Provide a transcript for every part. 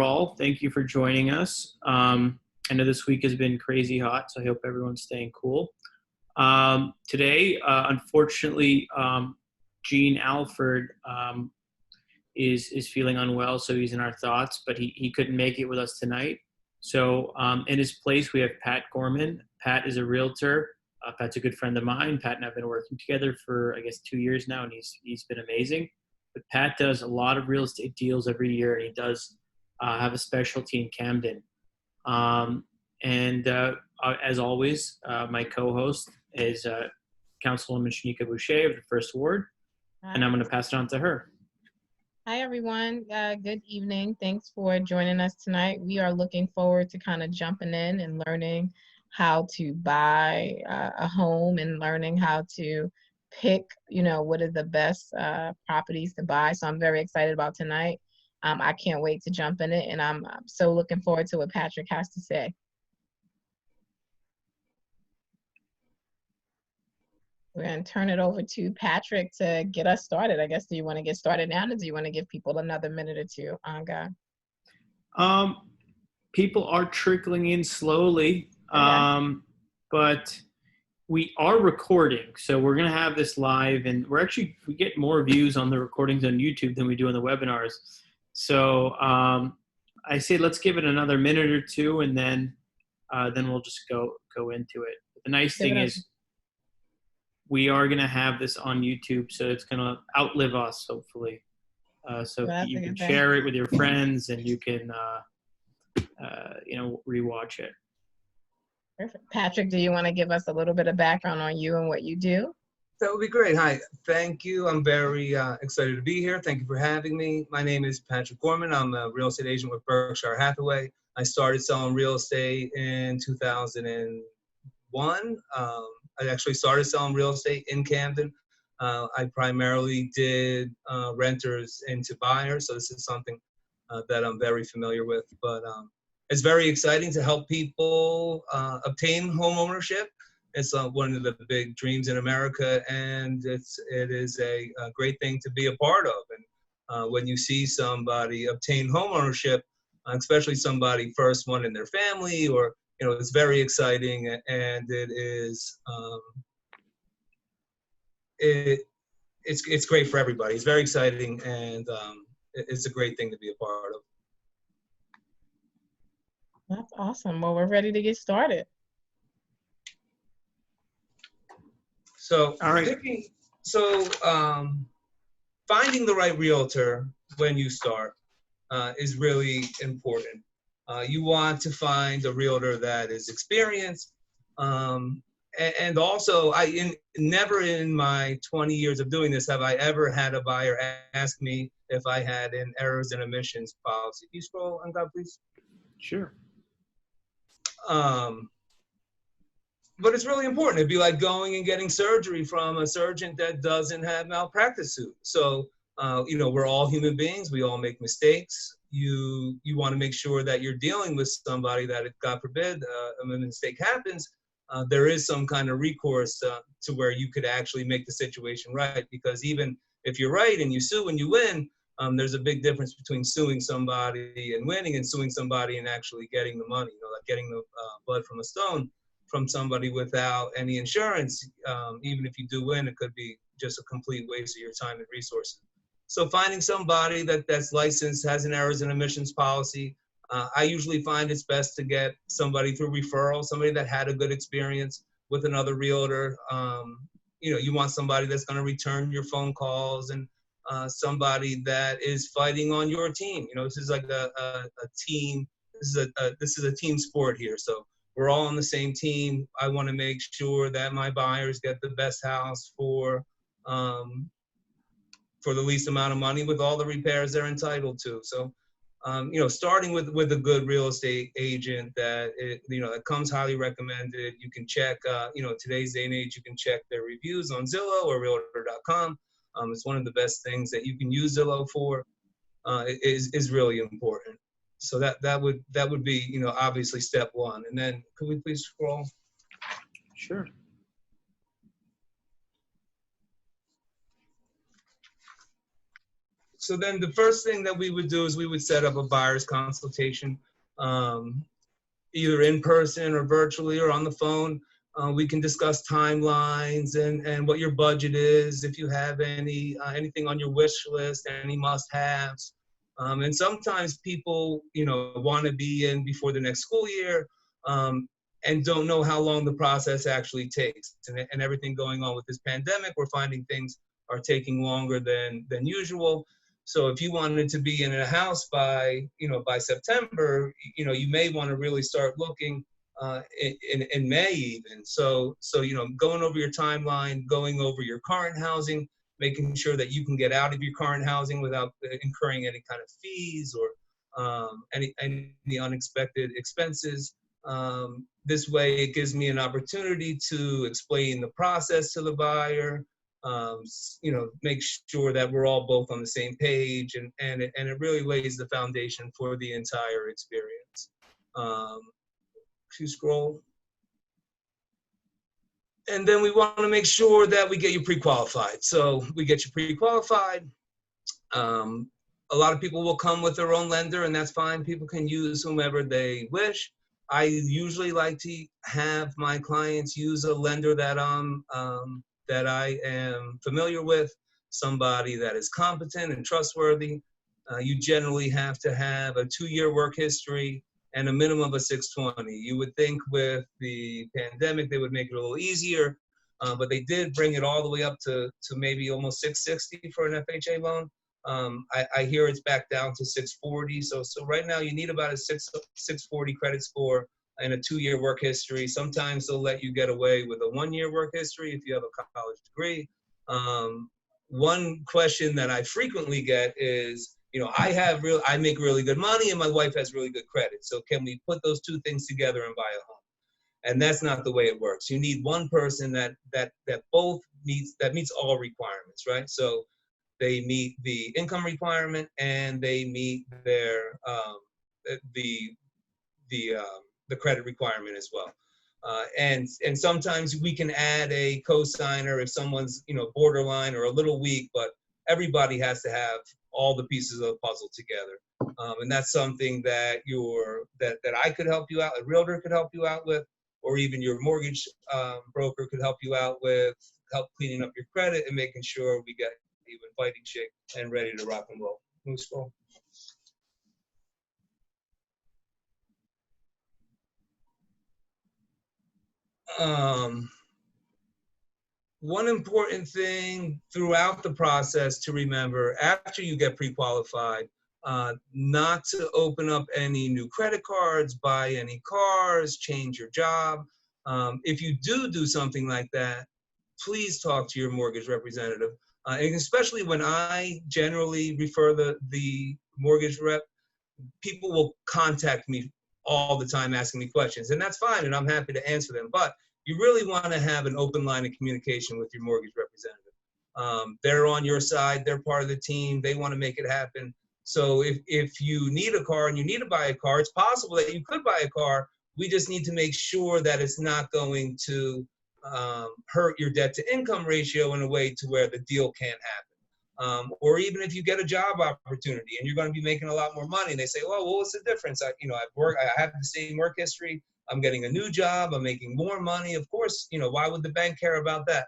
all. Thank you for joining us. I know this week has been crazy hot, so I hope everyone's staying cool. Today, unfortunately, Gene Alford is feeling unwell, so he's in our thoughts, but he couldn't make it with us tonight. So in his place, we have Pat Gorman. Pat is a realtor. Pat's a good friend of mine. Pat and I have been working together for, I guess, 2 years now, and he's been amazing. But Pat does a lot of real estate deals every year, and he does have a specialty in Camden. As always, my co-host is Councilwoman Shanika Boucher of the First Ward, and I'm going to pass it on to her. Hi, everyone. Good evening. Thanks for joining us tonight. We are looking forward to kind of jumping in and learning how to buy a home and learning how to pick, what are the best properties to buy. So I'm very excited about tonight. I can't wait to jump in it, and I'm so looking forward to what Patrick has to say. We're going to turn it over to Patrick to get us started. I guess, do you want to get started now, or do you want to give people another minute or two on God? People are trickling in slowly, but we are recording. So we're going to have this live, and we get more views on the recordings on YouTube than we do on the webinars. So I say let's give it another minute or two, and then we'll just go into it. But the nice thing is we are going to have this on YouTube, so it's going to outlive us, hopefully. So you can share it with your friends, and you can rewatch it. Perfect. Patrick, do you want to give us a little bit of background on you and what you do? That would be great. Hi, thank you. I'm very excited to be here. Thank you for having me. My name is Patrick Gorman. I'm a real estate agent with Berkshire Hathaway. I started selling real estate in 2001. I actually started selling real estate in Camden. I primarily did renters into buyers, so this is something that I'm very familiar with. But it's very exciting to help people obtain home ownership. It's one of the big dreams in America, and it is a great thing to be a part of. And when you see somebody obtain home ownership, especially somebody first one in their family, or it's very exciting, and it is it's great for everybody. It's very exciting, and it's a great thing to be a part of. That's awesome. Well, we're ready to get started. So, all right. Finding the right realtor when you start is really important. You want to find a realtor that is experienced, and also, never in my 20 years of doing this have I ever had a buyer ask me if I had an errors and omissions policy. Can you scroll on, God, please? Sure. But it's really important. It'd be like going and getting surgery from a surgeon that doesn't have malpractice suit. So, we're all human beings. We all make mistakes. You want to make sure that you're dealing with somebody that, if God forbid, a mistake happens, there is some kind of recourse to where you could actually make the situation right. Because even if you're right and you sue and you win, there's a big difference between suing somebody and winning, and suing somebody and actually getting the money. Like getting the blood from a stone from somebody without any insurance. Even if you do win, it could be just a complete waste of your time and resources. So finding somebody that's licensed, has an errors and omissions policy. I usually find it's best to get somebody through referral, somebody that had a good experience with another realtor. You want somebody that's going to return your phone calls, and somebody that is fighting on your team. This is like a team. This is a team sport here. So we're all on the same team. I want to make sure that my buyers get the best house for the least amount of money with all the repairs they're entitled to. So, starting with a good real estate agent that comes highly recommended. You can check, today's day and age, you can check their reviews on Zillow or Realtor.com. It's one of the best things that you can use Zillow for. Is really important. So that would be obviously step one. And then could we please scroll? Sure. So then the first thing that we would do is we would set up a buyer's consultation, either in person or virtually or on the phone. We can discuss timelines and what your budget is, if you have anything on your wish list, any must-haves. And sometimes people, want to be in before the next school year, and don't know how long the process actually takes. And everything going on with this pandemic, we're finding things are taking longer than usual. So if you wanted to be in a house by September, you may want to really start looking in May even. So going over your timeline, going over your current housing, making sure that you can get out of your current housing without incurring any kind of fees or any unexpected expenses. This way, it gives me an opportunity to explain the process to the buyer, make sure that we're all both on the same page, and it really lays the foundation for the entire experience. If you scroll. And then we want to make sure that we get you pre-qualified. So we get you pre-qualified. A lot of people will come with their own lender, and that's fine. People can use whomever they wish. I usually like to have my clients use a lender that I am familiar with, somebody that is competent and trustworthy. You generally have to have a 2-year work history and a minimum of a 620. You would think with the pandemic, they would make it a little easier, but they did bring it all the way up to maybe almost 660 for an FHA loan. I hear it's back down to 640. So right now you need about a 640 credit score and a 2-year work history. Sometimes they'll let you get away with a 1-year work history if you have a college degree. One question that I frequently get is, I make really good money and my wife has really good credit. So can we put those two things together and buy a home? And that's not the way it works. You need one person that both meets all requirements, right? So they meet the income requirement and they meet their the credit requirement as well. And sometimes we can add a cosigner if someone's borderline or a little weak, but everybody has to have all the pieces of the puzzle together. And that's something that that I could help you out, a realtor could help you out with, or even your mortgage broker could help you out with, help cleaning up your credit and making sure we get you in fighting shape and ready to rock and roll. Move scroll. One important thing throughout the process to remember after you get pre-qualified, not to open up any new credit cards, buy any cars, change your job. If you do something like that, please talk to your mortgage representative. And especially when I generally refer the mortgage rep, people will contact me all the time asking me questions, and that's fine, and I'm happy to answer them. But you really want to have an open line of communication with your mortgage representative. They're on your side, they're part of the team, they want to make it happen. So if you need a car and you need to buy a car, it's possible that you could buy a car. We just need to make sure that it's not going to hurt your debt to income ratio in a way to where the deal can't happen. Or even if you get a job opportunity and you're going to be making a lot more money, and they say, well, what's the difference? I have the same work history. I'm getting a new job. I'm making more money. Of course, why would the bank care about that?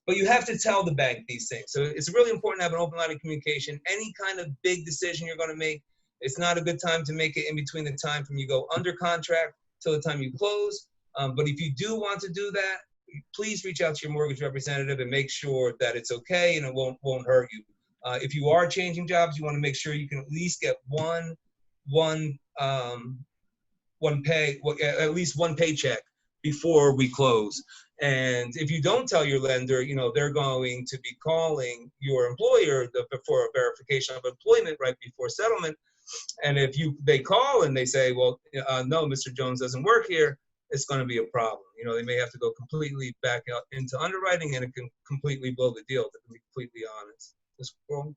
But you have to tell the bank these things. So it's really important to have an open line of communication. Any kind of big decision you're going to make, it's not a good time to make it in between the time from you go under contract till the time you close. But if you do want to do that, please reach out to your mortgage representative and make sure that it's okay and it won't hurt you. If you are changing jobs, you want to make sure you can at least get at least one paycheck before we close. And if you don't tell your lender, they're going to be calling your employer for a verification of employment right before settlement. And if they call and they say, well, no, Mr. Jones doesn't work here, it's going to be a problem. They may have to go completely back out into underwriting, and it can completely blow the deal, to be completely honest. Just scroll.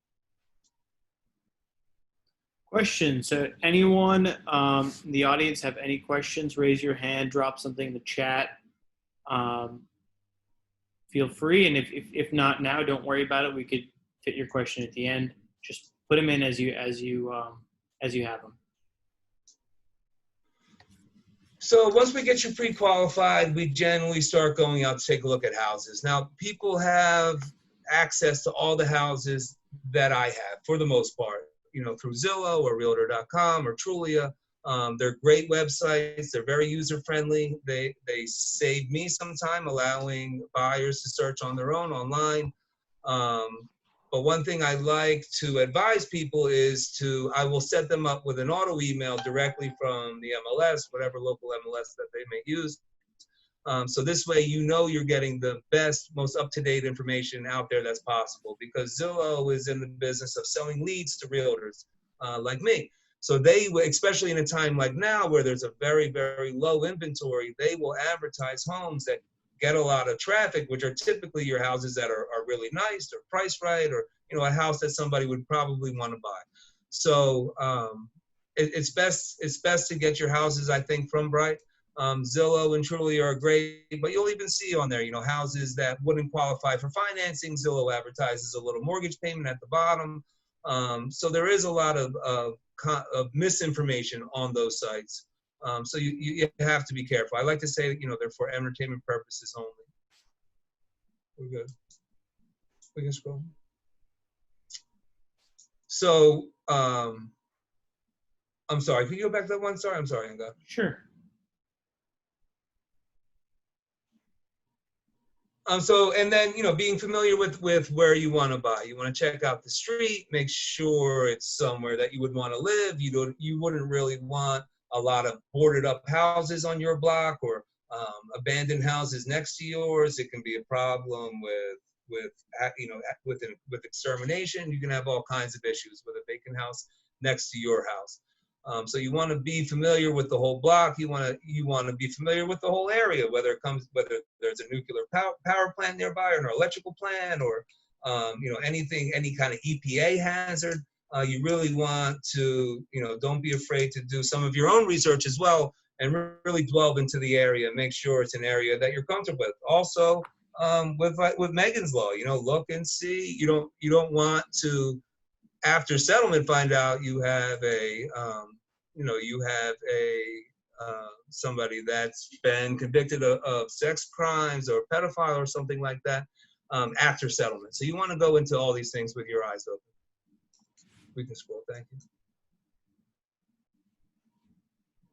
Questions? So anyone in the audience have any questions? Raise your hand, drop something in the chat. Feel free, and if not now, don't worry about it. We could fit your question at the end. just put them in as you have them. So once we get you pre-qualified, we generally start going out to take a look at houses. Now, people have access to all the houses that I have for the most part, through Zillow or Realtor.com or Trulia. They're great websites. They're very user-friendly. They save me some time allowing buyers to search on their own online. But one thing I like to advise people is I will set them up with an auto email directly from the MLS, whatever local MLS that they may use. So this way, you're getting the best, most up-to-date information out there that's possible, because Zillow is in the business of selling leads to realtors like me. So they, especially in a time like now where there's a very, very low inventory, they will advertise homes that get a lot of traffic, which are typically your houses that are really nice or priced right, or a house that somebody would probably want to buy. So it's best to get your houses, I think, from Bright. Zillow and Trulia are great, but you'll even see on there, houses that wouldn't qualify for financing. Zillow advertises a little mortgage payment at the bottom. So there is a lot of misinformation on those sites. So you have to be careful. I like to say, they're for entertainment purposes only. We're good. We can scroll. So, I'm sorry, can you go back to that one? Sorry, I'm sorry, Anga. Sure. So, and then, being familiar with where you want to buy. You want to check out the street, make sure it's somewhere that you would want to live. You wouldn't really want a lot of boarded up houses on your block, or abandoned houses next to yours. It can be a problem with extermination. You can have all kinds of issues with a vacant house next to your house. So you want to be familiar with the whole block. You want to be familiar with the whole area, whether there's a nuclear power plant nearby, or an electrical plant, or any kind of EPA hazard. You really want to, don't be afraid to do some of your own research as well, and really delve into the area. Make sure it's an area that you're comfortable with. Also, with Megan's Law, look and see. You don't want to, after settlement, find out you have somebody that's been convicted of sex crimes or pedophile or something like that after settlement. So you want to go into all these things with your eyes open. We can scroll, thank you.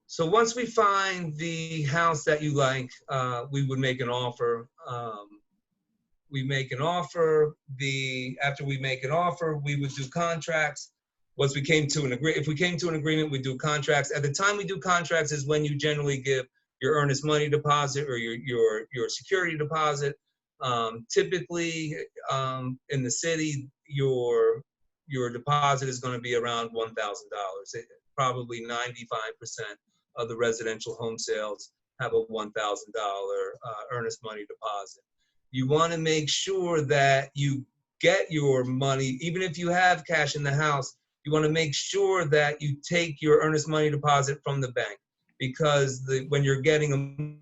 So once we find the house that you like, we would make an offer. We make an offer. After we make an offer, we would do contracts. If we came to an agreement, we do contracts. At the time we do contracts is when you generally give your earnest money deposit or your security deposit. Typically, in the city, your deposit is going to be around $1,000. Probably 95% of the residential home sales have a $1,000 earnest money deposit. You want to make sure that you get your money, even if you have cash in the house. You want to make sure that you take your earnest money deposit from the bank, because when you're getting a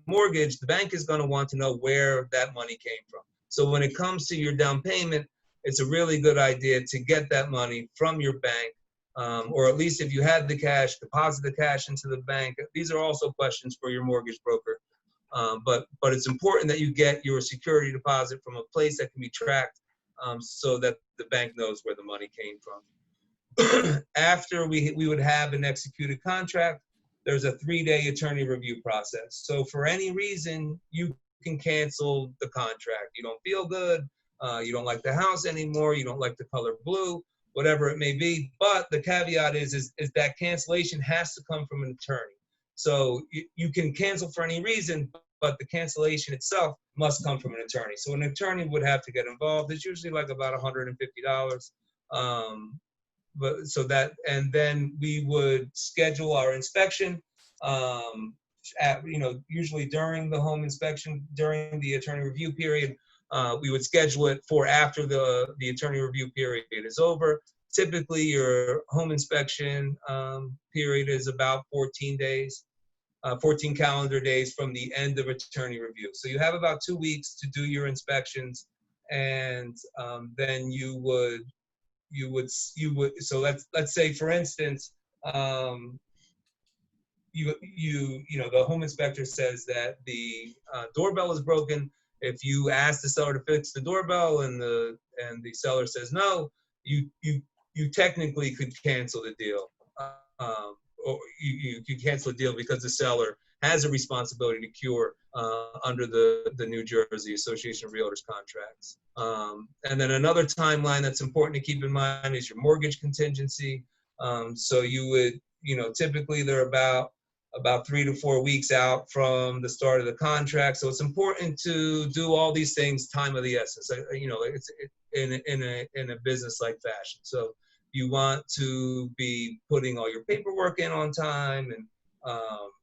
mortgage, the bank is going to want to know where that money came from. So when it comes to your down payment, it's a really good idea to get that money from your bank, or at least if you have the cash, deposit the cash into the bank. These are also questions for your mortgage broker. But it's important that you get your security deposit from a place that can be tracked, so that the bank knows where the money came from. After we would have an executed contract, there's a 3-day attorney review process. So for any reason, you can cancel the contract. You don't feel good, you don't like the house anymore, you don't like the color blue, whatever it may be. But the caveat is that cancellation has to come from an attorney. So you can cancel for any reason, but the cancellation itself must come from an attorney. So an attorney would have to get involved. It's usually like about $150. And then we would schedule our inspection, usually during the home inspection, during the attorney review period. We would schedule it for after the attorney review period is over. Typically, your home inspection period is about 14 days, 14 calendar days from the end of attorney review. So you have about 2 weeks to do your inspections, and then you would so let's say, for instance, the home inspector says that the doorbell is broken. If you ask the seller to fix the doorbell and the seller says no, you technically could cancel the deal, or you could cancel the deal because the seller has a responsibility to cure under the New Jersey Association of Realtors contracts. And then another timeline that's important to keep in mind is your mortgage contingency. So you would, typically they're about 3 to 4 weeks out from the start of the contract. So it's important to do all these things time of the essence. It's in a business like fashion. So you want to be putting all your paperwork in on time, and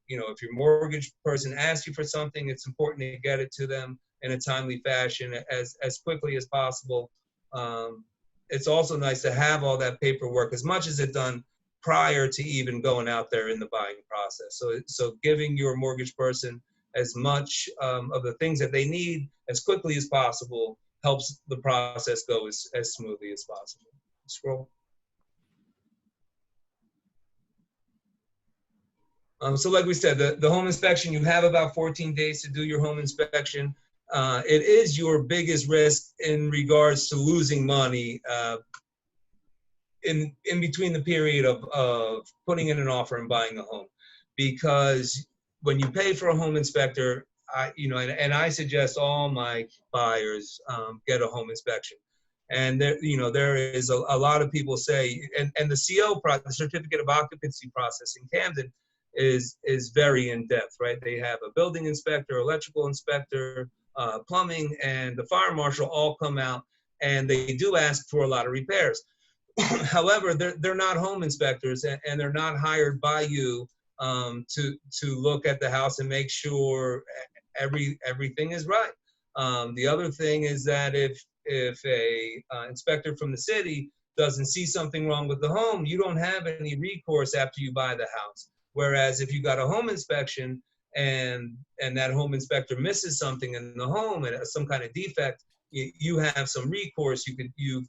if your mortgage person asks you for something, it's important to get it to them in a timely fashion as quickly as possible. It's also nice to have all that paperwork, as much as it's done prior to even going out there in the buying process. So giving your mortgage person as much of the things that they need as quickly as possible helps the process go as smoothly as possible. Scroll. So like we said, the home inspection, you have about 14 days to do your home inspection. It is your biggest risk in regards to losing money in between the period of putting in an offer and buying a home. Because when you pay for a home inspector, I suggest all my buyers get a home inspection. And there is a lot of people say, and the CO process, the certificate of occupancy process in Camden is very in depth, right? They have a building inspector, electrical inspector, plumbing, and the fire marshal all come out, and they do ask for a lot of repairs. However, they're not home inspectors, and they're not hired by you to look at the house and make sure everything is right. The other thing is that if a inspector from the city doesn't see something wrong with the home, you don't have any recourse after you buy the house. Whereas if you got a home inspection and that home inspector misses something in the home and some kind of defect, you have some recourse you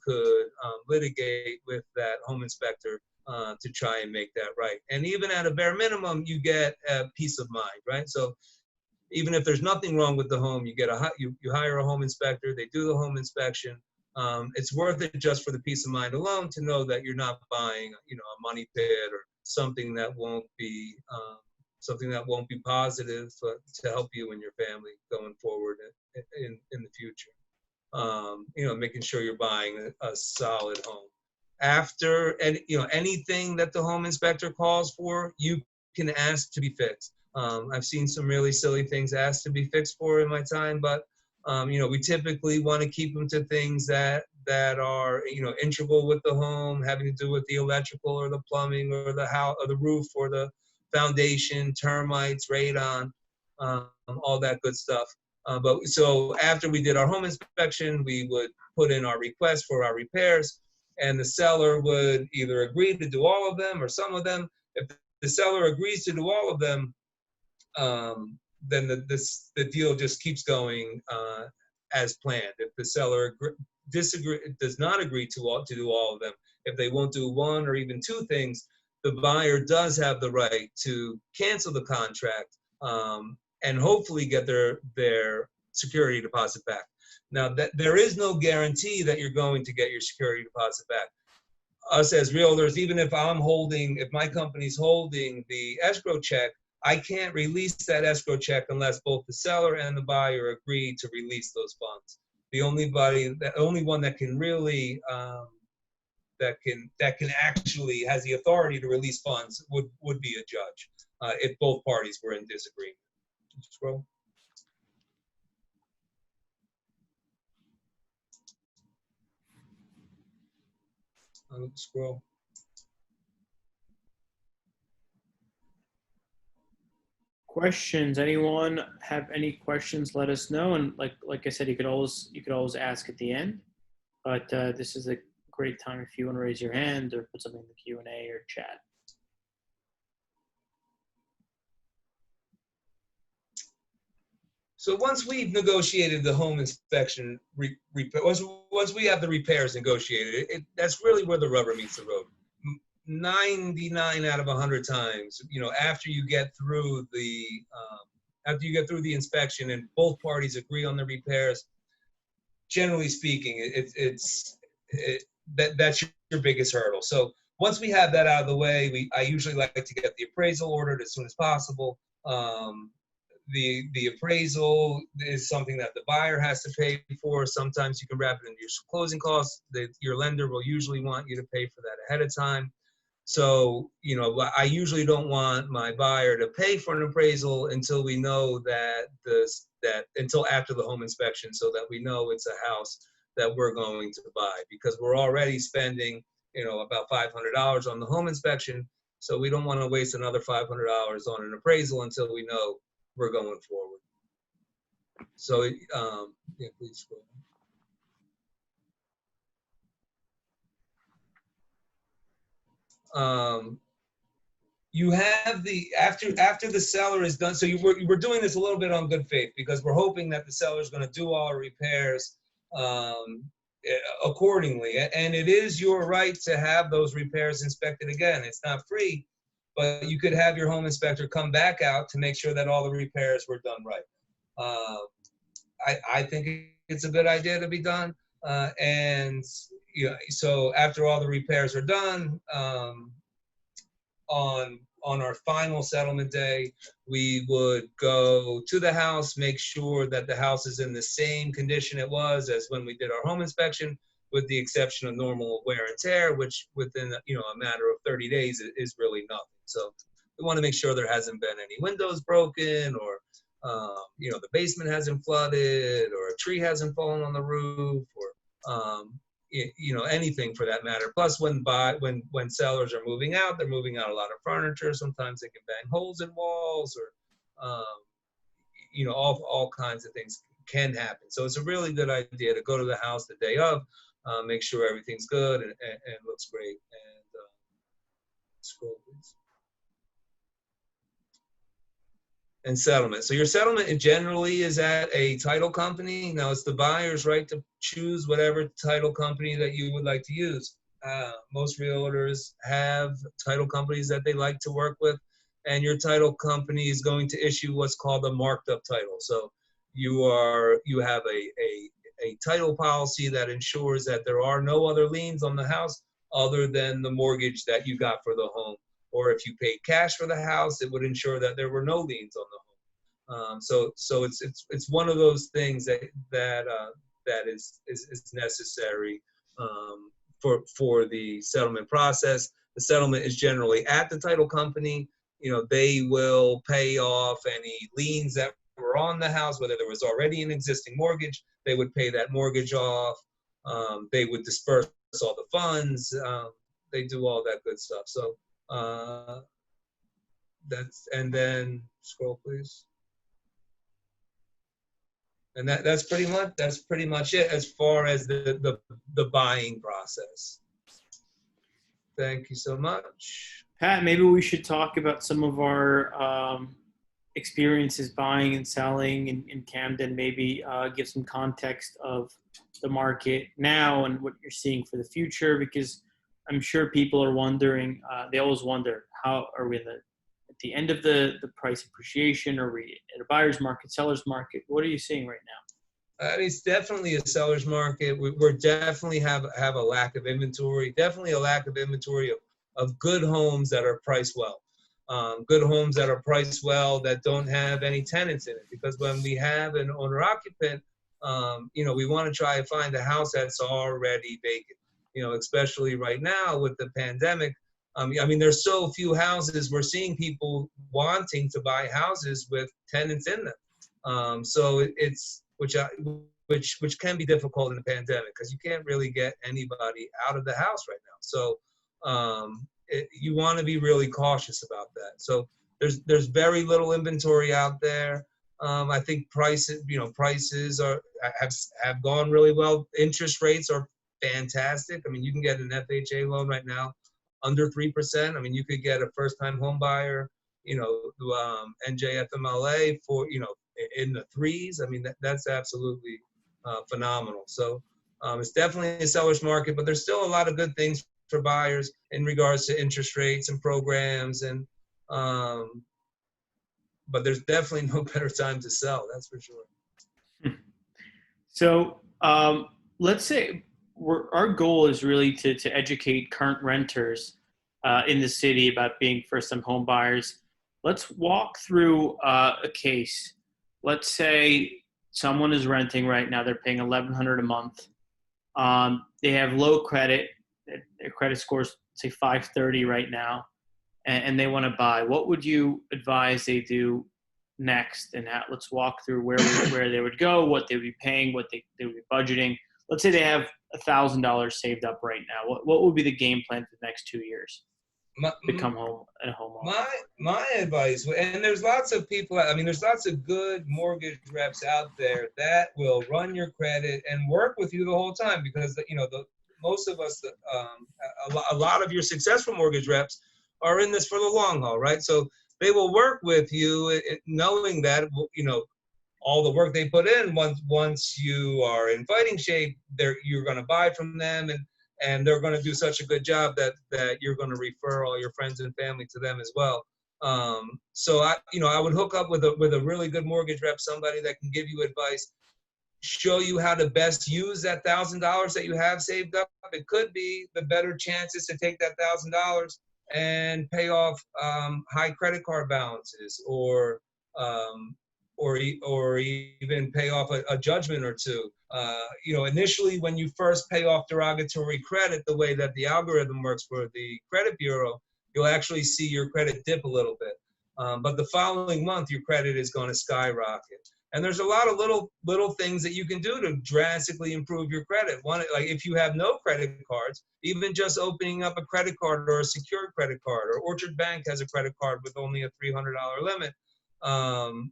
could litigate with that home inspector to try and make that right. And even at a bare minimum, you get peace of mind, right? So even if there's nothing wrong with the home, you hire a home inspector, they do the home inspection. It's worth it just for the peace of mind alone to know that you're not buying, a money pit or something that won't be positive to help you and your family going forward in the future. Making sure you're buying a solid home. After, and anything that the home inspector calls for, you can ask to be fixed. I've seen some really silly things asked to be fixed for in my time, but we typically want to keep them to things that are integral with the home, having to do with the electrical or the plumbing or the house or the roof or the foundation, termites, radon, all that good stuff. But so after we did our home inspection, we would put in our request for our repairs, and the seller would either agree to do all of them or some of them. If the seller agrees to do all of them, then the deal just keeps going as planned. If the seller does not agree to do all of them, if they won't do one or even two things, the buyer does have the right to cancel the contract and hopefully get their security deposit back. Now, there is no guarantee that you're going to get your security deposit back. Us as realtors, even if my company's holding the escrow check, I can't release that escrow check unless both the seller and the buyer agree to release those funds. The only one that can really that can actually has the authority to release funds would be a judge if both parties were in disagreement. Scroll. Scroll. Questions? Anyone have any questions? Let us know. And like I said, you could always ask at the end. But this is a great time if you want to raise your hand or put something in the Q&A or chat. So once we've negotiated the home inspection, once we have the repairs negotiated, that's really where the rubber meets the road. 99 out of 100 times, after you get through the inspection and both parties agree on the repairs, generally speaking, that's your biggest hurdle. So once we have that out of the way, I usually like to get the appraisal ordered as soon as possible. The appraisal is something that the buyer has to pay for. Sometimes you can wrap it into your closing costs. Your lender will usually want you to pay for that ahead of time. So, I usually don't want my buyer to pay for an appraisal until we know until after the home inspection, so that we know it's a house that we're going to buy, because we're already spending, about $500 on the home inspection. So we don't want to waste another $500 on an appraisal until we know we're going forward. So, yeah, please scroll. You have after the seller is done. So we're doing this a little bit on good faith, because we're hoping that the seller is going to do all repairs accordingly. And it is your right to have those repairs inspected again. It's not free, but you could have your home inspector come back out to make sure that all the repairs were done right. I think it's a good idea to be done. So after all the repairs are done, on our final settlement day, we would go to the house, make sure that the house is in the same condition it was as when we did our home inspection, with the exception of normal wear and tear, which within a matter of 30 days is really nothing. So we want to make sure there hasn't been any windows broken, or the basement hasn't flooded, or a tree hasn't fallen on the roof, or anything for that matter. Plus, when sellers are moving out, they're moving out a lot of furniture. Sometimes they can bang holes in walls, or all kinds of things can happen. So it's a really good idea to go to the house the day of, make sure everything's good and looks great. And scroll, please. And settlement. So your settlement generally is at a title company. Now, it's the buyer's right to choose whatever title company that you would like to use. Most realtors have title companies that they like to work with, and your title company is going to issue what's called a marked up title. So you have a title policy that ensures that there are no other liens on the house other than the mortgage that you got for the home. Or if you paid cash for the house, it would ensure that there were no liens on the home. So it's one of those things that is necessary for the settlement process. The settlement is generally at the title company. They will pay off any liens that were on the house, whether there was already an existing mortgage. They would pay that mortgage off. They would disperse all the funds. They do all that good stuff. So. And then scroll, please. And that's pretty much it as far as the buying process. Thank you so much. Pat, maybe we should talk about some of our experiences buying and selling in Camden. Maybe give some context of the market now and what you're seeing for the future, because I'm sure people are wondering, they always wonder, how are we at the end of the price appreciation? Are we at a buyer's market, seller's market? What are you seeing right now? It's definitely a seller's market. We're definitely have a lack of inventory, definitely a lack of inventory of good homes that are priced well. Good homes that are priced well that don't have any tenants in it. Because when we have an owner-occupant, we want to try to find a house that's already vacant. Especially right now with the pandemic. There's so few houses. We're seeing people wanting to buy houses with tenants in them. So it's which can be difficult in the pandemic, because you can't really get anybody out of the house right now. So you want to be really cautious about that. So there's very little inventory out there. I think prices have gone really well. Interest rates are fantastic. You can get an FHA loan right now under 3%. You could get a first-time home buyer, NJFMLA for in the threes. I mean, that's absolutely phenomenal. So it's definitely a seller's market, but there's still a lot of good things for buyers in regards to interest rates and programs, and but there's definitely no better time to sell. That's for sure. So let's say our goal is really to educate current renters in the city about being first-time home buyers. Let's walk through a case. Let's say someone is renting right now. They're paying $1,100 a month. They have low credit. Their credit score is, say, 530 right now, and they want to buy. What would you advise they do next? And let's walk through where they would go, what they would be paying, what they would be budgeting. Let's say they have $1,000 saved up right now. What would be the game plan for the next 2 years? Become a homeowner. My advice, and there's lots of people, I mean, there's lots of good mortgage reps out there that will run your credit and work with you the whole time, because most of us, a lot of your successful mortgage reps are in this for the long haul, right? So they will work with you knowing that, all the work they put in, once you are in fighting shape, you're going to buy from them, and they're going to do such a good job that you're going to refer all your friends and family to them as well. So I would hook up with a really good mortgage rep, somebody that can give you advice, show you how to best use that $1,000 that you have saved up. It could be the better chances to take that $1,000 and pay off high credit card balances, or even pay off a judgment or two. Initially, when you first pay off derogatory credit, the way that the algorithm works for the credit bureau, you'll actually see your credit dip a little bit. But the following month, your credit is going to skyrocket. And there's a lot of little things that you can do to drastically improve your credit. One, like if you have no credit cards, even just opening up a credit card or a secured credit card, or Orchard Bank has a credit card with only a $300 limit, and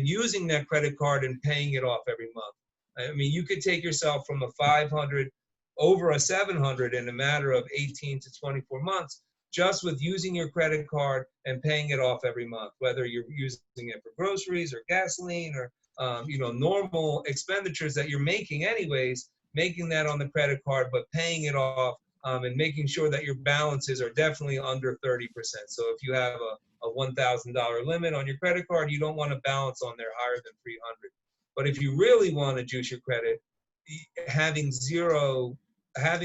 using that credit card and paying it off every month. I mean, you could take yourself from a 500 over a 700 in a matter of 18 to 24 months, just with using your credit card and paying it off every month, whether you're using it for groceries or gasoline or normal expenditures that you're making anyways, making that on the credit card, but paying it off, and making sure that your balances are definitely under 30%. So if you have a $1,000 limit on your credit card, you don't want to balance on there higher than 300. But if you really want to juice your credit, having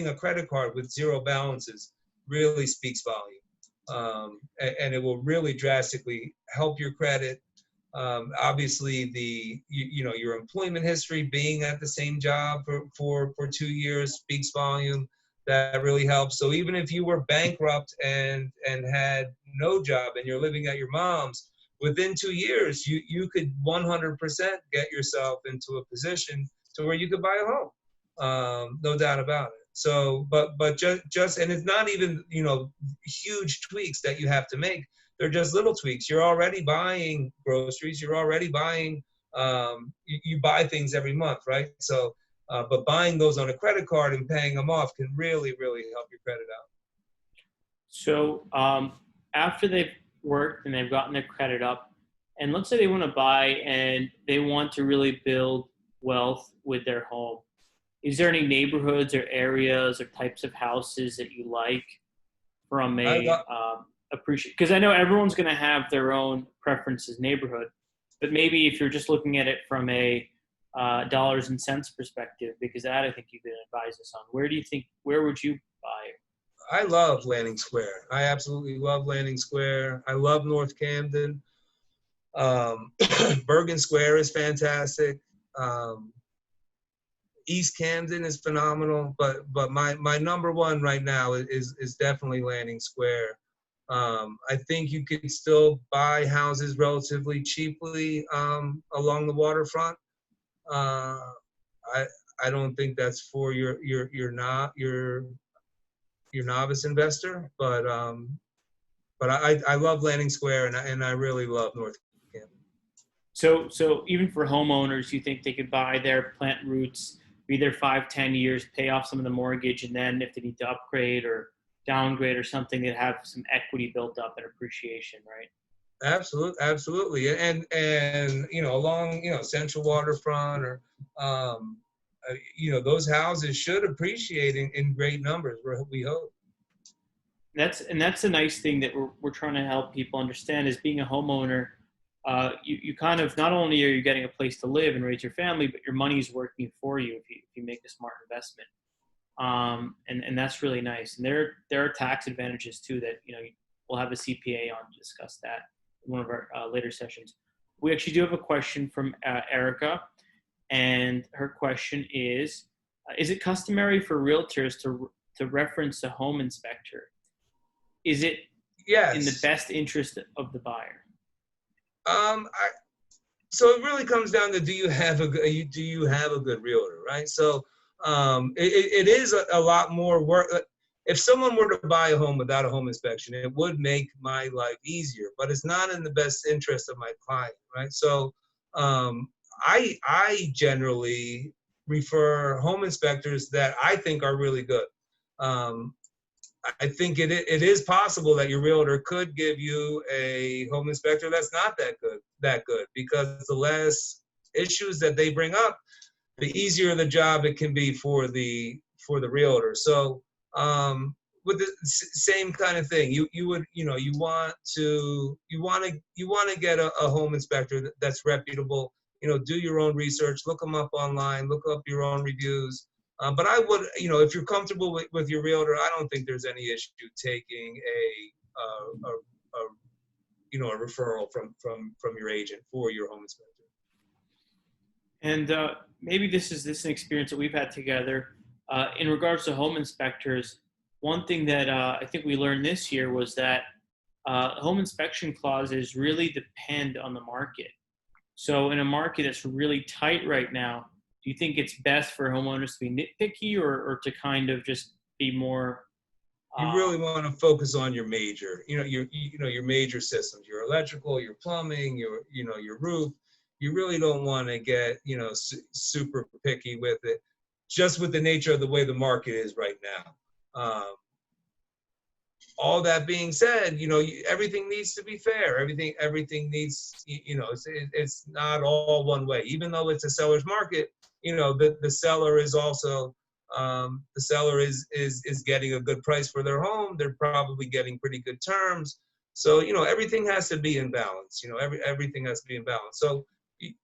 a credit card with zero balances really speaks volume, and it will really drastically help your credit. Obviously, your employment history, being at the same job for 2 years, speaks volume. That really helps. So even if you were bankrupt and had no job and you're living at your mom's, within 2 years, you could 100% get yourself into a position to where you could buy a home. No doubt about it. So, but just, and it's not even, huge tweaks that you have to make. They're just little tweaks. You're already buying groceries. You're already buying, you buy things every month, right? So, but buying those on a credit card and paying them off can really, really help your credit out. So after they've worked and they've gotten their credit up, and let's say they want to buy and they want to really build wealth with their home, is there any neighborhoods or areas or types of houses that you like from appreciate? Because I know everyone's going to have their own preferences neighborhood, but maybe if you're just looking at it from a dollars and cents perspective, because that I think you can advise us on. Where would you buy? I love Landing Square. I absolutely love Landing Square. I love North Camden. Bergen Square is fantastic. East Camden is phenomenal, but my number one right now is definitely Landing Square. I think you can still buy houses relatively cheaply along the waterfront. I don't think that's for your novice investor, but I love Landing Square, and I really love North Camden. So even for homeowners, you think they could buy there, plant roots, be there 5-10 years, pay off some of the mortgage, and then if they need to upgrade or downgrade or something, they'd have some equity built up and appreciation, right? Absolutely. And along Central Waterfront or those houses should appreciate in great numbers. We hope. That's a nice thing that we're trying to help people understand is being a homeowner. You kind of not only are you getting a place to live and raise your family, but your money is working for you if you make a smart investment. And that's really nice. And there are tax advantages too that we'll have a CPA on to discuss that in one of our later sessions. We actually do have a question from Erica, and her question is it customary for realtors to reference a home inspector? Is it Yes. in the best interest of the buyer? So it really comes down to do you have a good realtor, right? So it is a lot more work. If someone were to buy a home without a home inspection, it would make my life easier, but it's not in the best interest of my client, right? So I generally refer home inspectors that I think are really good. I think it is possible that your realtor could give you a home inspector that's not that good, because the less issues that they bring up, the easier the job it can be for the realtor. So with the same kind of thing, you want to get a home inspector that's reputable. Do your own research, look them up online, look up your own reviews. But I would, if you're comfortable with your realtor, I don't think there's any issue taking a referral from your agent for your home inspector. And maybe this is an experience that we've had together. In regards to home inspectors, one thing that I think we learned this year was that home inspection clauses really depend on the market. So in a market that's really tight right now, do you think it's best for homeowners to be nitpicky or to kind of just be more? You really want to focus on your major, your major systems, your electrical, your plumbing, your roof. You really don't want to get, super picky with it, just with the nature of the way the market is right now. All that being said, everything needs to be fair. Everything needs, it's not all one way. Even though it's a seller's market, the seller is also, the seller is getting a good price for their home. They're probably getting pretty good terms. So, everything has to be in balance. Everything has to be in balance. So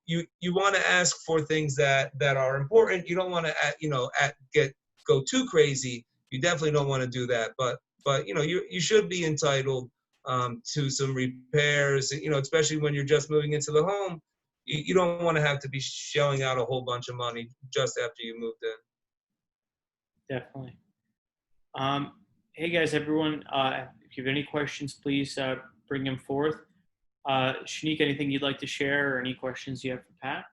you want to ask for things that are important. You don't want to, go too crazy. You definitely don't want to do that. But you should be entitled to some repairs, especially when you're just moving into the home. You don't want to have to be shelling out a whole bunch of money just after you moved in. Definitely. Hey guys, everyone, if you have any questions, please bring them forth. Shanique, anything you'd like to share or any questions you have for Pat?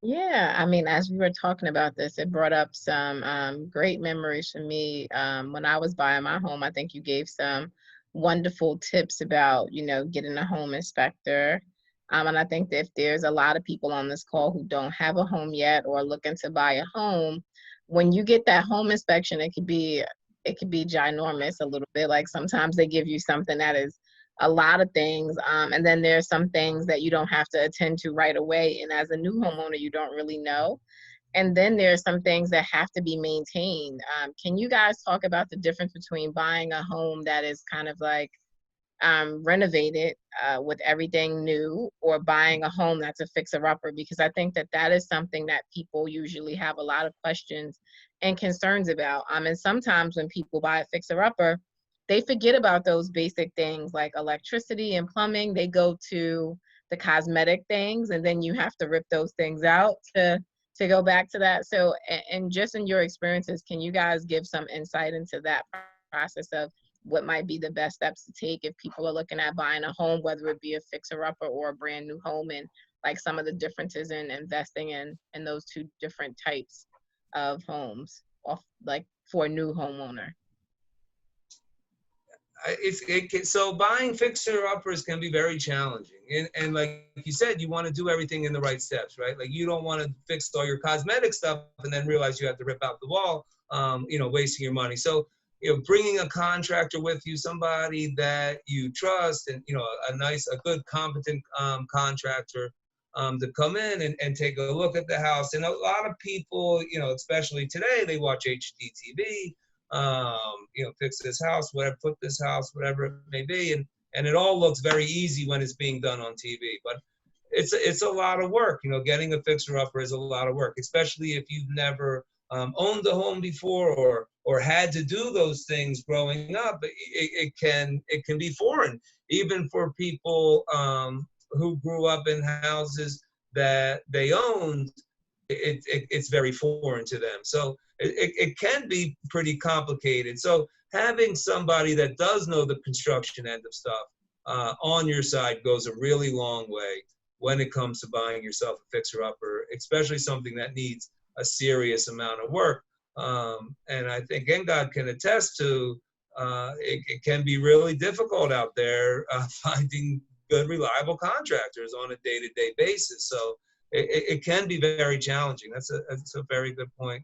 Yeah, I mean, as we were talking about this, it brought up some great memories for me. When I was buying my home, I think you gave some wonderful tips about, getting a home inspector. And I think that if there's a lot of people on this call who don't have a home yet or looking to buy a home, when you get that home inspection, it could be ginormous a little bit. Like sometimes they give you something that is a lot of things. And then there's some things that you don't have to attend to right away. And as a new homeowner, you don't really know. And then there's some things that have to be maintained. Can you guys talk about the difference between buying a home that is kind of like renovated with everything new, or buying a home that's a fixer-upper? Because I think that is something that people usually have a lot of questions and concerns about. And sometimes when people buy a fixer-upper, they forget about those basic things like electricity and plumbing. They go to the cosmetic things, and then you have to rip those things out to go back to that. So, and just in your experiences, can you guys give some insight into that process of what might be the best steps to take if people are looking at buying a home, whether it be a fixer-upper or a brand new home, and like some of the differences in investing in those two different types of homes, like for a new homeowner? So buying fixer-uppers can be very challenging, and like you said, you want to do everything in the right steps, right? Like you don't want to fix all your cosmetic stuff and then realize you have to rip out the wall, wasting your money. So bringing a contractor with you, somebody that you trust, and a good, competent contractor to come in and take a look at the house. And a lot of people, especially today, they watch HGTV, fix this house, whatever, put this house, whatever it may be, and it all looks very easy when it's being done on TV, but it's a lot of work. Getting a fixer-upper is a lot of work, especially if you've never owned a home before or had to do those things growing up. It can be foreign, even for people who grew up in houses that they owned. It's very foreign to them. So it can be pretty complicated. So having somebody that does know the construction end of stuff on your side goes a really long way when it comes to buying yourself a fixer-upper, especially something that needs a serious amount of work. And I think Engad can attest to it can be really difficult out there finding good, reliable contractors on a day-to-day basis. So it can be very challenging. That's a very good point.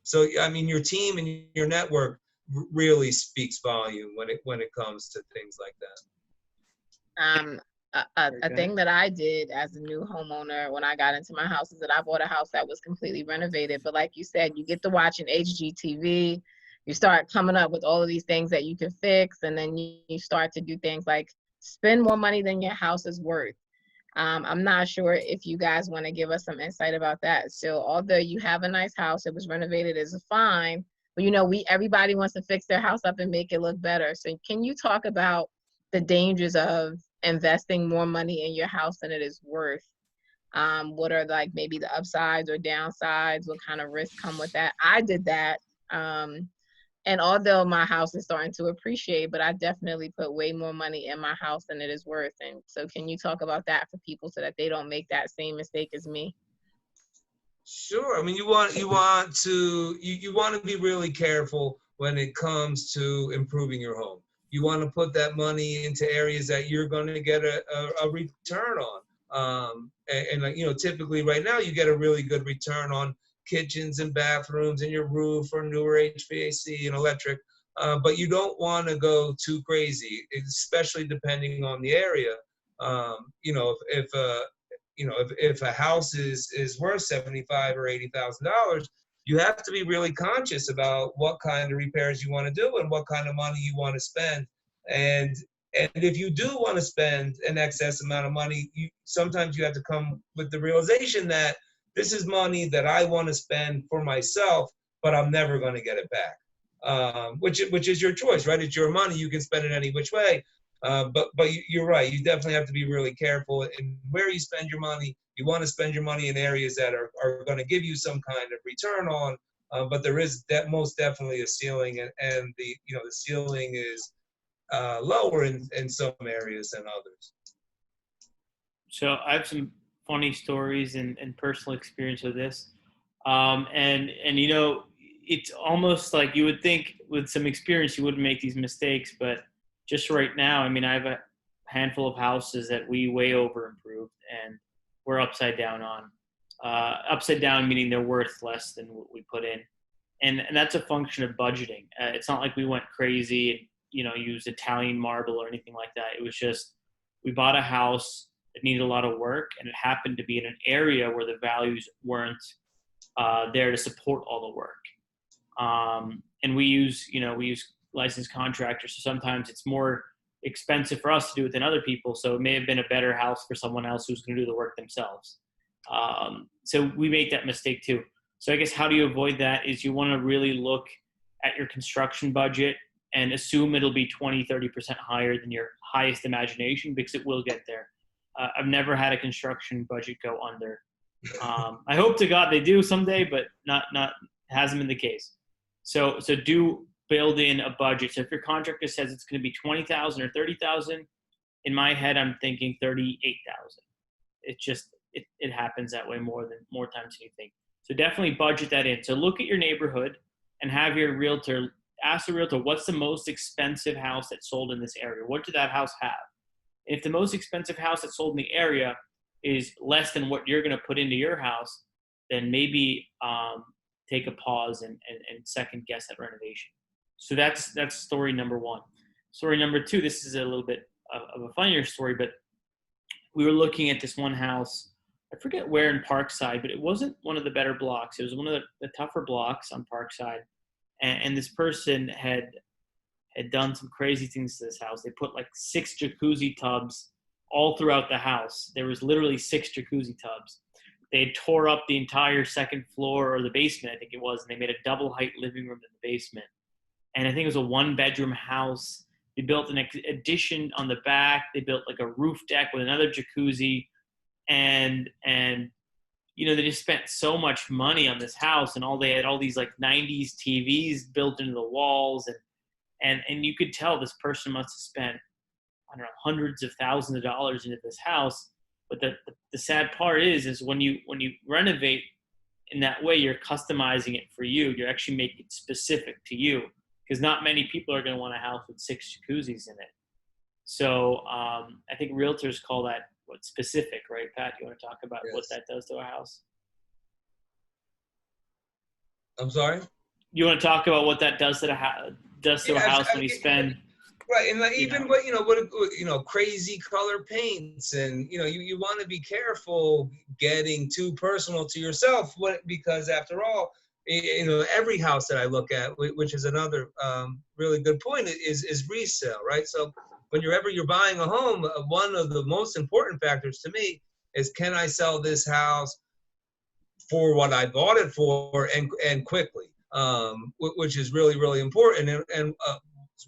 So I mean, your team and your network really speaks volume when it comes to things like that. A thing that I did as a new homeowner when I got into my house is that I bought a house that was completely renovated. But like you said, you get to watching HGTV, you start coming up with all of these things that you can fix, and then you start to do things like spend more money than your house is worth. I'm not sure if you guys want to give us some insight about that. So although you have a nice house, it was renovated, is fine, but everybody wants to fix their house up and make it look better. So can you talk about the dangers of investing more money in your house than it is worth? What are like maybe the upsides or downsides? What kind of risks come with that? I did that. And although my house is starting to appreciate, but I definitely put way more money in my house than it is worth. And so can you talk about that for people so that they don't make that same mistake as me? Sure. I mean, you want to be really careful when it comes to improving your home. You want to put that money into areas that you're going to get a return on. Typically right now you get a really good return on kitchens and bathrooms and your roof or newer HVAC and electric. But you don't want to go too crazy, especially depending on the area. If a house is worth $75,000 or $80,000, you have to be really conscious about what kind of repairs you want to do and what kind of money you want to spend. And if you do want to spend an excess amount of money, sometimes you have to come with the realization that this is money that I want to spend for myself, but I'm never going to get it back. Which is your choice, right? It's your money. You can spend it any which way. But you're right. You definitely have to be really careful in where you spend your money. You want to spend your money in areas that are going to give you some kind of return on. But there is most definitely a ceiling, and the ceiling is lower in some areas than others. So I have some funny stories and personal experience with this. And it's almost like you would think with some experience you wouldn't make these mistakes, but just right now, I mean, I have a handful of houses that we way over improved and we're upside down on. Upside down meaning they're worth less than what we put in. And that's a function of budgeting. It's not like we went crazy, used Italian marble or anything like that. It was just, we bought a house that needed a lot of work, and it happened to be in an area where the values weren't there to support all the work. And we use licensed contractors, so sometimes it's more expensive for us to do it than other people. So it may have been a better house for someone else who's going to do the work themselves. So we make that mistake too. So I guess how do you avoid that is you want to really look at your construction budget and assume it'll be 20-30% higher than your highest imagination, because it will get there. I've never had a construction budget go under. I hope to God they do someday, but not hasn't been the case. So do build in a budget. So if your contractor says it's going to be $20,000 or $30,000, in my head I'm thinking $38,000. It just it happens that way more times than you think. So definitely budget that in. So look at your neighborhood and have your realtor ask the realtor, what's the most expensive house that sold in this area? What did that house have? And if the most expensive house that sold in the area is less than what you're going to put into your house, then maybe take a pause and second guess that renovation. So that's story number one. Story number two, this is a little bit of a funnier story, but we were looking at this one house. I forget where in Parkside, but it wasn't one of the better blocks. It was one of the tougher blocks on Parkside. And this person had done some crazy things to this house. They put like 6 jacuzzi tubs all throughout the house. There was literally 6 jacuzzi tubs. They had tore up the entire second floor, or the basement, I think it was, and they made a double height living room in the basement. And I think it was a 1-bedroom house. They built an addition on the back. They built like a roof deck with another jacuzzi. And they just spent so much money on this house, and they had all these like 90s TVs built into the walls. And you could tell this person must have spent, I don't know, hundreds of thousands of dollars into this house. But the sad part is when you renovate in that way, you're customizing it for you. You're actually making it specific to you, because not many people are going to want a house with 6 jacuzzis in it. So I think realtors call that specific, right, Pat? You want to talk about what that does to a house? I'm sorry? You want to talk about what that does to a house when you spend... Right, and like even what crazy color paints, and you want to be careful getting too personal to yourself, because after all, every house that I look at, which is another really good point, is resale, right? So whenever you're buying a home, one of the most important factors to me is, can I sell this house for what I bought it for and quickly, which is really, really important. And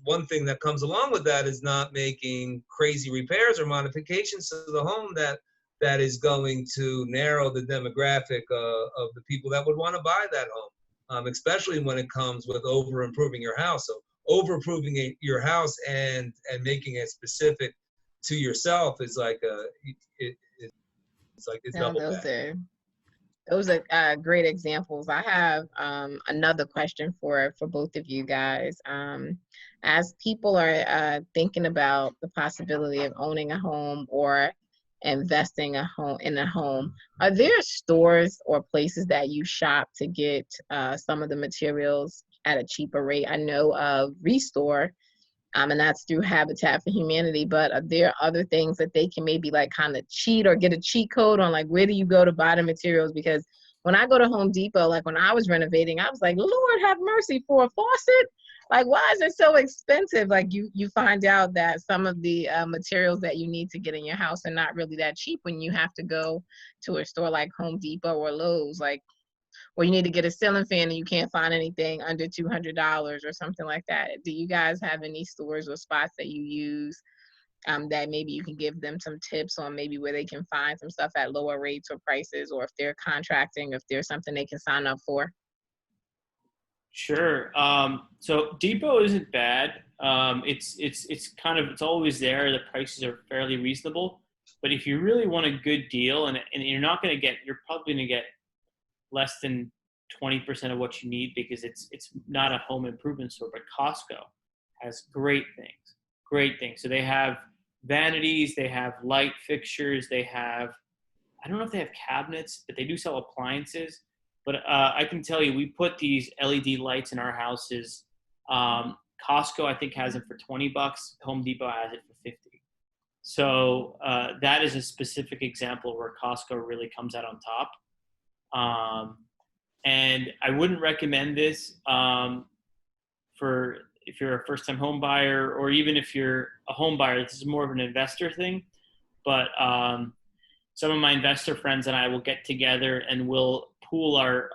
one thing that comes along with that is not making crazy repairs or modifications to the home that is going to narrow the demographic of the people that would want to buy that home, especially when it comes with over improving your house. So over improving your house and making it specific to yourself is like it's double bad. Those are great examples. I have another question for both of you guys. As people are thinking about the possibility of owning a home or investing in a home, are there stores or places that you shop to get some of the materials at a cheaper rate? I know of Restore, and that's through Habitat for Humanity, but are there other things that they can maybe like kind of cheat or get a cheat code on, like where do you go to buy the materials? Because when I go to Home Depot, like when I was renovating, I was like, Lord have mercy, for a faucet? Like, why is it so expensive? Like you find out that some of the materials that you need to get in your house are not really that cheap when you have to go to a store like Home Depot or Lowe's, like, or you need to get a ceiling fan and you can't find anything under $200 or something like that. Do you guys have any stores or spots that you use that maybe you can give them some tips on, maybe where they can find some stuff at lower rates or prices, or if they're contracting, if there's something they can sign up for? Sure. So Depot isn't bad. It's always there. The prices are fairly reasonable. But if you really want a good deal, and you're probably going to get less than 20% of what you need, because it's not a home improvement store, but Costco has great things. So they have vanities, they have light fixtures, they have, I don't know if they have cabinets, but they do sell appliances. But I can tell you, we put these LED lights in our houses. Costco, I think, has them for $20. Home Depot has it for $50. So that is a specific example where Costco really comes out on top. And I wouldn't recommend this for if you're a first-time home buyer, or even if you're a home buyer. This is more of an investor thing. But some of my investor friends and I will get together and we'll pool our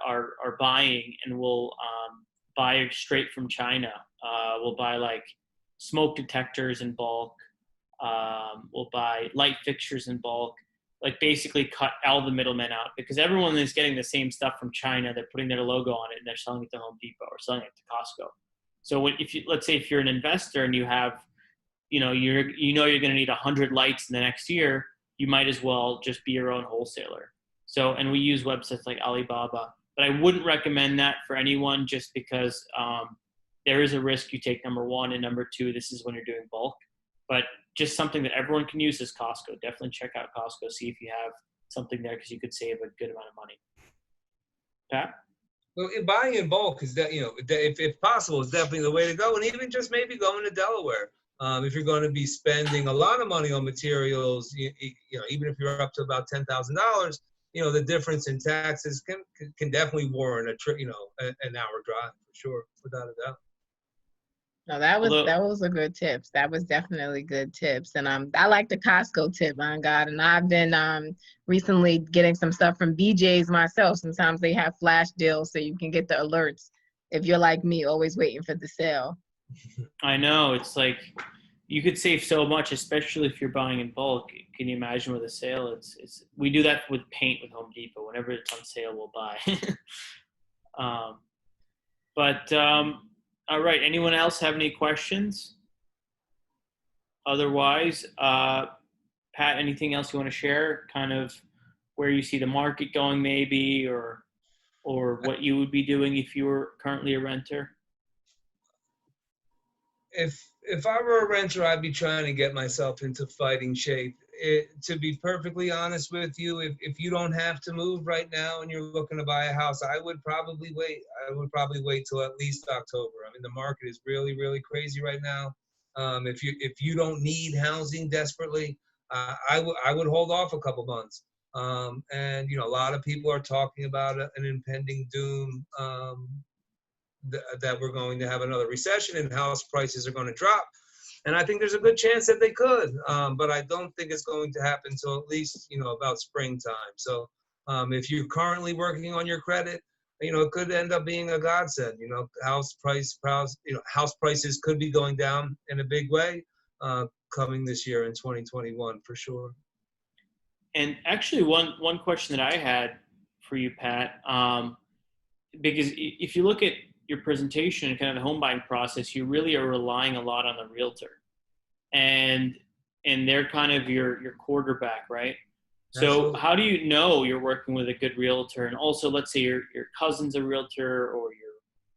buying, and we'll buy straight from China. We'll buy like smoke detectors in bulk. We'll buy light fixtures in bulk. Like basically cut all the middlemen out, because everyone is getting the same stuff from China. They're putting their logo on it and they're selling it to Home Depot or selling it to Costco. So let's say if you're an investor and you have, you're going to need 100 lights in the next year, you might as well just be your own wholesaler. So, and we use websites like Alibaba, but I wouldn't recommend that for anyone, just because there is a risk you take, number one, and number two, this is when you're doing bulk. But just something that everyone can use is Costco. Definitely check out Costco. See if you have something there, because you could save a good amount of money. Pat? Well, buying in bulk is that, if possible, is definitely the way to go. And even just maybe going to Delaware. If you're going to be spending a lot of money on materials, even if you're up to about $10,000, the difference in taxes can definitely warrant a trip, an hour drive for sure, without a doubt. No, that Although, was a good tips. That was definitely good tips. And I like the Costco tip, on God. And I've been recently getting some stuff from BJ's myself. Sometimes they have flash deals so you can get the alerts if you're like me, always waiting for the sale. I know it's like you could save so much, especially if you're buying in bulk. Can you imagine with a sale? We do that with paint with Home Depot. Whenever it's on sale, we'll buy. um, but all right. Anyone else have any questions? Otherwise, Pat, anything else you want to share? Kind of where you see the market going, maybe, or what you would be doing if you were currently a renter? If I were a renter, I'd be trying to get myself into fighting shape. To be perfectly honest with you, if you don't have to move right now and you're looking to buy a house, I would probably wait. I would probably wait till at least October. I mean, the market is really, really crazy right now. If you don't need housing desperately, I would hold off a couple months. And a lot of people are talking about an impending doom. That we're going to have another recession and house prices are going to drop. And I think there's a good chance that they could, but I don't think it's going to happen until at least, about springtime. So if you're currently working on your credit, it could end up being a godsend. House prices could be going down in a big way coming this year in 2021 for sure. And actually, one question that I had for you, Pat, because if you look at your presentation and kind of the home buying process, you really are relying a lot on the realtor, and they're kind of your quarterback, right? So Absolutely. how do you know you're working with a good realtor? And also, let's say your cousin's a realtor or your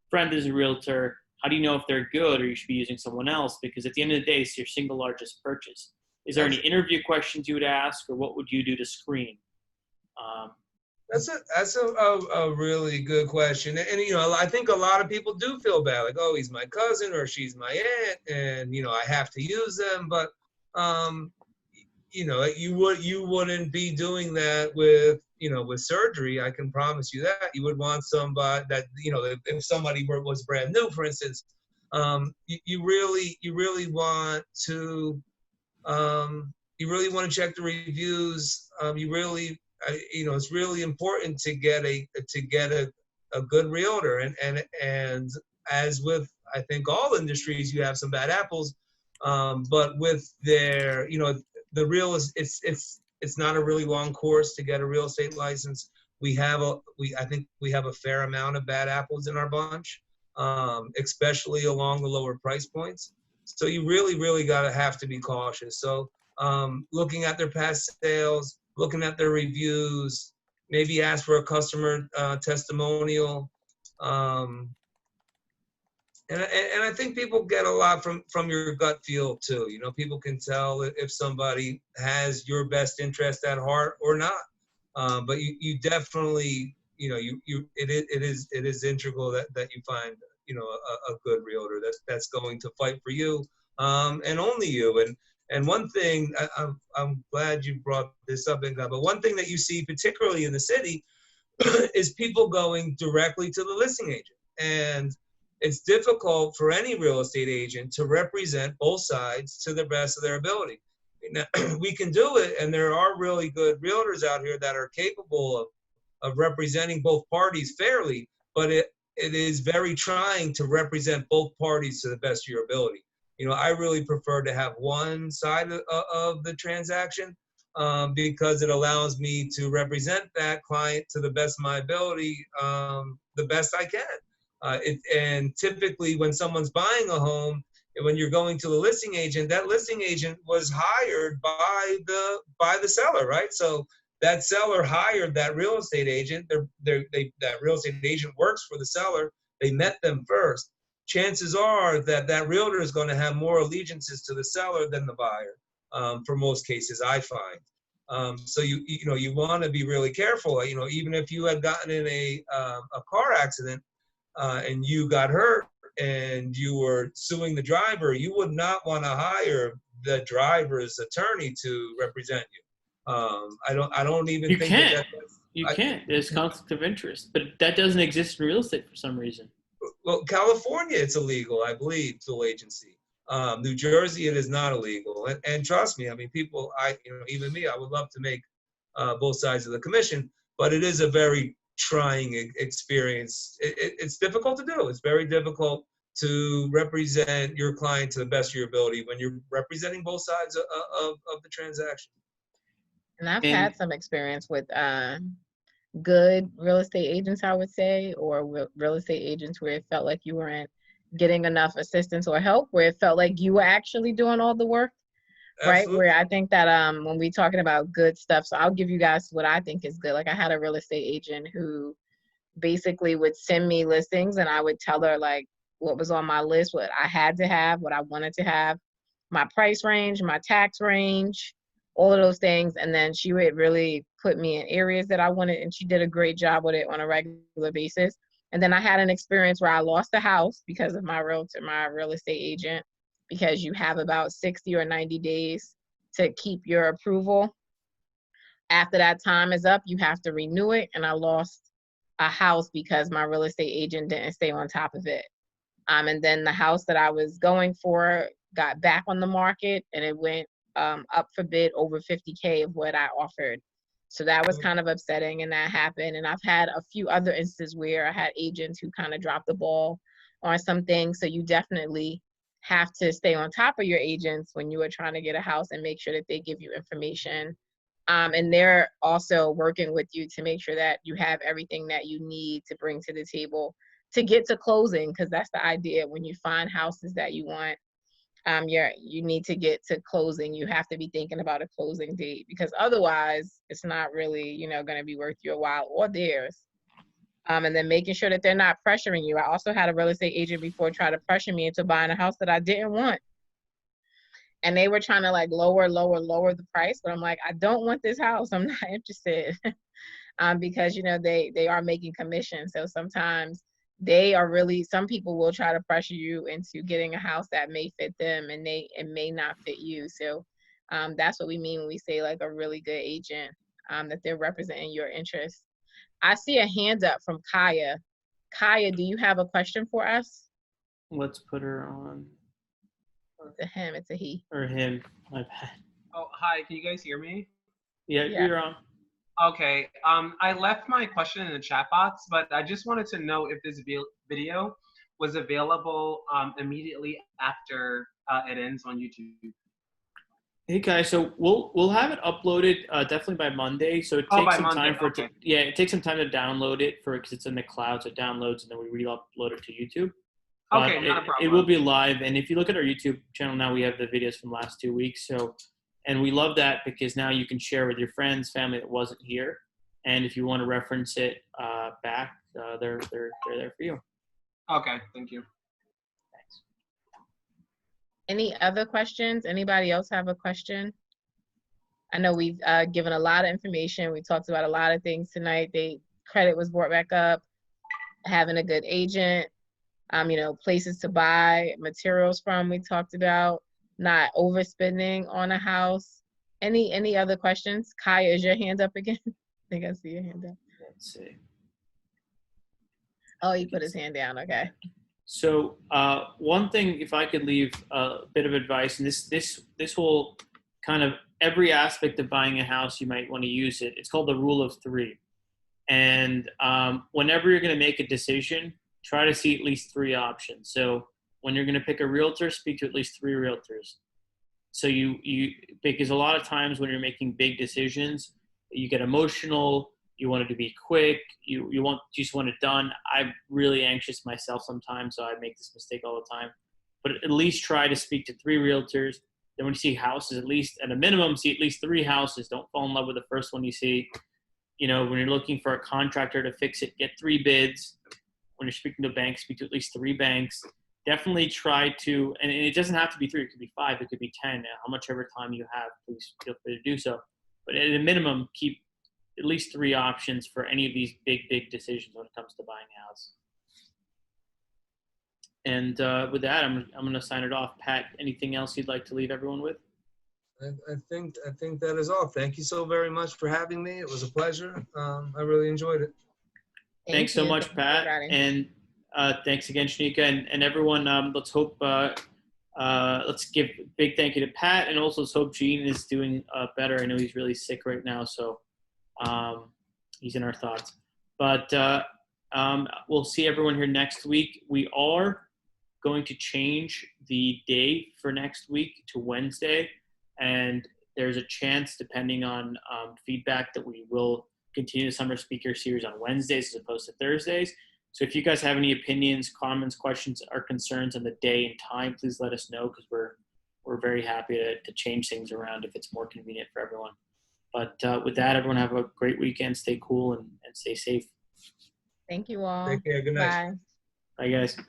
friend is a realtor. How do you know if they're good or you should be using someone else? Because at the end of the day, it's your single largest purchase. Is there any interview questions you would ask, or what would you do to screen? That's a really good question. And I think a lot of people do feel bad, like, oh, he's my cousin or she's my aunt, and I have to use them. But you wouldn't be doing that with surgery. I can promise you that. You would want somebody that if somebody was brand new, for instance, you really want to check the reviews. It's really important to get a good realtor, and as with I think all industries, you have some bad apples, but with their the real is it's not a really long course to get a real estate license. I think we have a fair amount of bad apples in our bunch, especially along the lower price points. So you really have to be cautious. So looking at their past sales, looking at their reviews, maybe ask for a customer testimonial. And I think people get a lot from your gut feel too. People can tell if somebody has your best interest at heart or not. But you definitely, it is integral that you find, a good realtor that's going to fight for you, and only you. And one thing, I'm glad you brought this up, Inga, but one thing that you see, particularly in the city, is people going directly to the listing agent. And it's difficult for any real estate agent to represent both sides to the best of their ability. Now, we can do it, and there are really good realtors out here that are capable of representing both parties fairly, but it is very trying to represent both parties to the best of your ability. I really prefer to have one side of the transaction because it allows me to represent that client to the best of my ability, the best I can. And typically when someone's buying a home, when you're going to the listing agent, that listing agent was hired by the seller, right? So that seller hired that real estate agent. That real estate agent works for the seller. They met them first. Chances are that realtor is going to have more allegiances to the seller than the buyer, for most cases, I find. So you want to be really careful. Even if you had gotten in a car accident and you got hurt and you were suing the driver, you would not want to hire the driver's attorney to represent you. I don't even You think can't. You can't. There's conflict of interest, but that doesn't exist in real estate for some reason. Well, California, it's illegal, I believe, dual agency. New Jersey, it is not illegal. And trust me, I mean, people, even me, I would love to make both sides of the commission, but it is a very trying experience. It's difficult to do. It's very difficult to represent your client to the best of your ability when you're representing both sides of the transaction. And I've had some experience with good real estate agents, I would say, or real estate agents where it felt like you weren't getting enough assistance or help, where it felt like you were actually doing all the work. Right. Absolutely. Where I think that when we're talking about good stuff, so I'll give you guys what I think is good. Like I had a real estate agent who basically would send me listings and I would tell her like what was on my list, what I had to have, what I wanted to have, my price range, my tax range, all of those things. And then she would really put me in areas that I wanted, and she did a great job with it on a regular basis. And then I had an experience where I lost a house because of my realtor, my real estate agent, because you have about 60 or 90 days to keep your approval. After that time is up, you have to renew it. And I lost a house because my real estate agent didn't stay on top of it. And then the house that I was going for got back on the market and it went up for bid over 50K of what I offered. So that was kind of upsetting, and that happened. And I've had a few other instances where I had agents who kind of dropped the ball on some things. So you definitely have to stay on top of your agents when you are trying to get a house and make sure that they give you information. And they're also working with you to make sure that you have everything that you need to bring to the table to get to closing, because that's the idea. When you find houses that you want, you need to get to closing. You have to be thinking about a closing date, because otherwise it's not really, going to be worth your while or theirs. And then making sure that they're not pressuring you. I also had a real estate agent before try to pressure me into buying a house that I didn't want. And they were trying to like lower the price. But I'm like, I don't want this house. I'm not interested. Because, they are making commission. So sometimes some people will try to pressure you into getting a house that may fit them and it may not fit you. So that's what we mean when we say like a really good agent, that they're representing your interests. I see a hand up from Kaya. Kaya, do you have a question for us? Let's put her on. It's a him, it's a he. Or him, my bad. Oh, hi, can you guys hear me? Yeah, you're on. Okay, I left my question in the chat box, but I just wanted to know if this video was available immediately after it ends on YouTube. Hey guys, so we'll have it uploaded definitely by Monday. So it takes some time for it. It takes some time to download it because it's in the cloud, so it downloads and then we re-upload it to YouTube. Okay, not a problem. It will be live, and if you look at our YouTube channel now, we have the videos from the last 2 weeks. So, and we love that because now you can share with your friends, family that wasn't here, and if you want to reference it back, they're there for you. Okay, thank you. Thanks. Any other questions? Anybody else have a question? I know we've given a lot of information. We talked about a lot of things tonight. Credit was brought back up, having a good agent, places to buy materials from, we talked about, not overspending on a house. Any other questions? Kaya, is your hand up again? I think I see your hand up. Let's see. Oh, he put his hand down, okay. So one thing, if I could leave a bit of advice, and this whole kind of every aspect of buying a house, you might want to use it. It's called the rule of 3. And whenever you're going to make a decision, try to see at least 3 options. So when you're going to pick a realtor, speak to at least 3 realtors. So because a lot of times when you're making big decisions, you get emotional, you want it to be quick, you just want it done. I'm really anxious myself sometimes, so I make this mistake all the time. But at least try to speak to 3 realtors. Then when you see houses, at least at a minimum, see at least 3 houses. Don't fall in love with the first one you see. When you're looking for a contractor to fix it, get 3 bids. When you're speaking to a bank, speak to at least 3 banks. Definitely try to, and it doesn't have to be 3, it could be 5, it could be 10, how much ever time you have, please feel free to do so. but at a minimum, keep at least 3 options for any of these big decisions when it comes to buying a house. And with that, I'm going to sign it off. Pat, anything else you'd like to leave everyone with? I think that is all. Thank you so very much for having me. It was a pleasure. I really enjoyed it. Thanks so much, Thank you, Pat. everybody. And thanks again, Shanika. And everyone, let's hope, let's give a big thank you to Pat. And also let's hope Gene is doing better. I know he's really sick right now, so he's in our thoughts. But we'll see everyone here next week. We are going to change the day for next week to Wednesday. And there's a chance, depending on feedback, that we will continue the summer speaker series on Wednesdays as opposed to Thursdays. So if you guys have any opinions, comments, questions, or concerns on the day and time, please let us know, because we're very happy to change things around if it's more convenient for everyone. But with that, everyone have a great weekend. Stay cool and stay safe. Thank you all. Take care. Good night. Bye. Bye, guys. Bye.